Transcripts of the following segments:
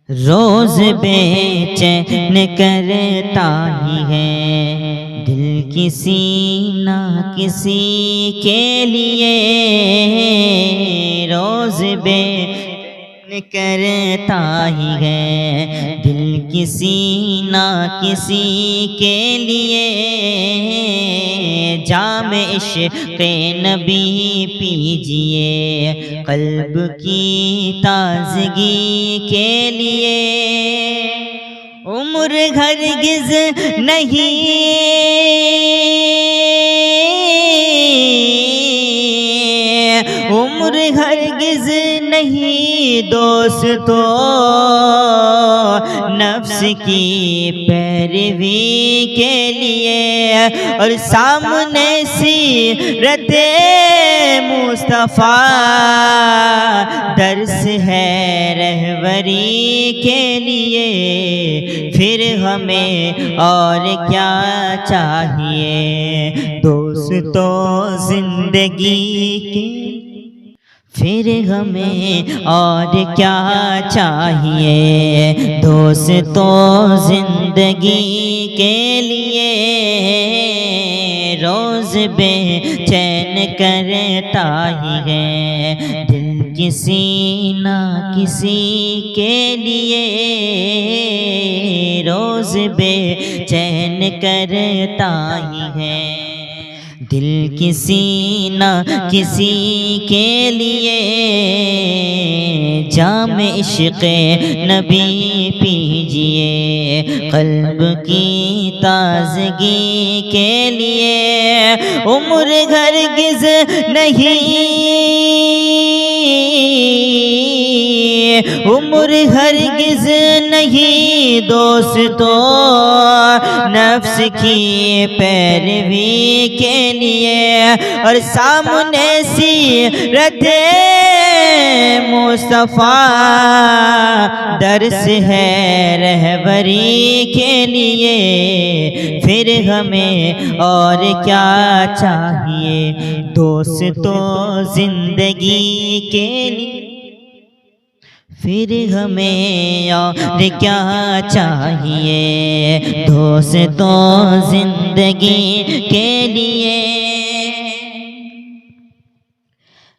रोज बेचैन करता ही है दिल किसी ना किसी के लिए। रोज बेचैन करता ही है दिल किसी ना किसी के लिए। जाम इश्क़ नबी पीजिए कल्ब की ताज़गी के लिए। उम्र हरगिज़ नहीं उम्र हरगिज़ नहीं दोस्तों नफ्स की पैरवी के लिए। और सामने सीरत मुस्तफ़ा दर्स है रहबरी के लिए। फिर हमें और क्या चाहिए दोस्तों जिंदगी के। फिर हमें और क्या चाहिए दोस्तों जिंदगी के लिए। रोज बेचैन करता ही है दिल किसी ना किसी के लिए। रोज बेचैन करता ही है दिल किसी ना किसी के लिए। जाम इश्क़ नबी पीजिए कल्ब की ताज़गी के लिए। उम्र हरगिज़ नहीं उम्र हरगिज़ नहीं दोस्तों नफ्स की पैरवी के लिए। और सामने सीरत मुस्तफ़ा दर्स है रहबरी के लिए। फिर हमें और क्या चाहिए दोस्तों जिंदगी के लिए। फिर हमें और क्या चाहिए दोस्तों जिंदगी के लिए।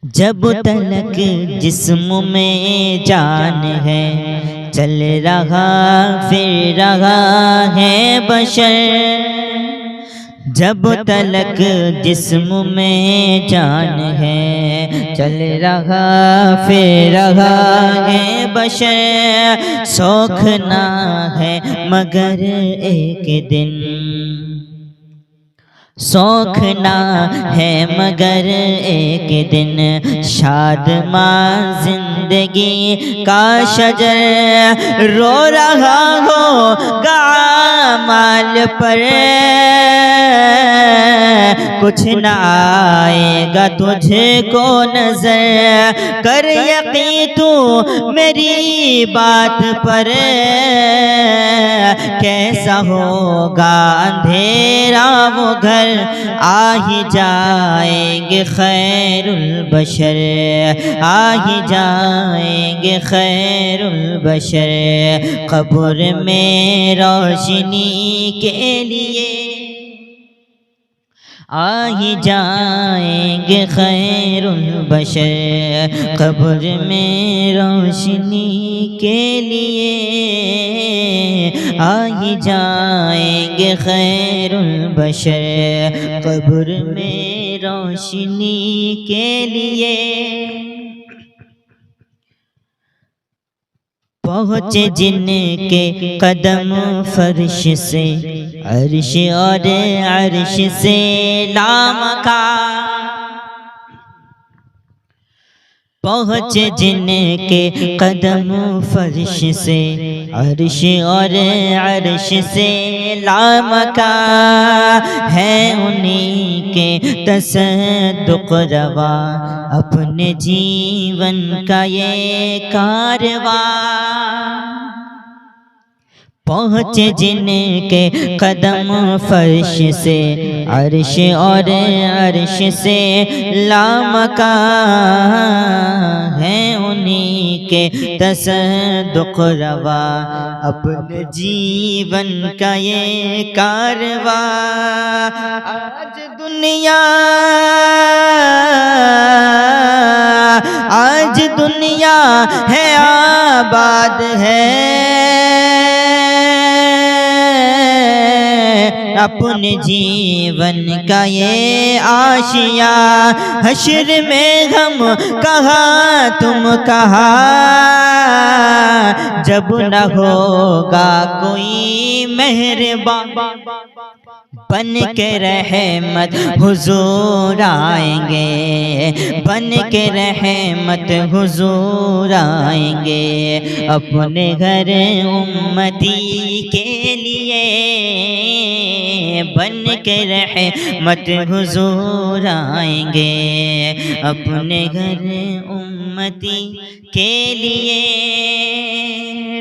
जब तलक जिस्म में जान है चल रहा फिर रहा है बशर। जब तलक जिस्म में जान है चल रहा फिर रहा है बशर। शौक ना है मगर एक दिन शौक ना है मगर एक दिन शादमां जिंदगी का शजर। रो रहा होगा माल पर कुछ न आएगा तुझको नजर। कर यकीन तू मेरी बात पर कैसा होगा अंधेरा वो घर। आ ही जाएंगे खैरुल बशर आ ही जाएंगे खैरुल बशर। कब्र में रोशनी के लिए आ ही जाएंगे खैरुल बशर। कब्र में रोशनी के लिए आ ही जाएंगे खैरुल बशर। कब्र में रोशनी के लिए पहुँचे जिनके कदम फर्श से अर्श और अर्श से लामका। पहुँचे जिनके कदम फर्श से अर्श और अर्श से लामका। है उन्हीं के तसद्दुक़ रवा अपने जीवन का ये कारवां। पहुँचे जिनके कदम फर्श से अर्श और अर्श से लामकान है उन्हीं के तसद्दुक़ रवा अपने जीवन का ये कारवा। आज दुनिया है आबाद है अपने जीवन का ये आशिया। हश्र में हम कहाँ तुम कहाँ जब न होगा कोई मेहरबान बन के रहमत हुजूर आएंगे, बन के रहमत हुजूर आएंगे अपने घर उम्मती के लिए, बन के रहमत हुजूर आएंगे अपने घर उम्मती के लिए।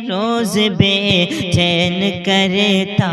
रोज़ बेचैन करता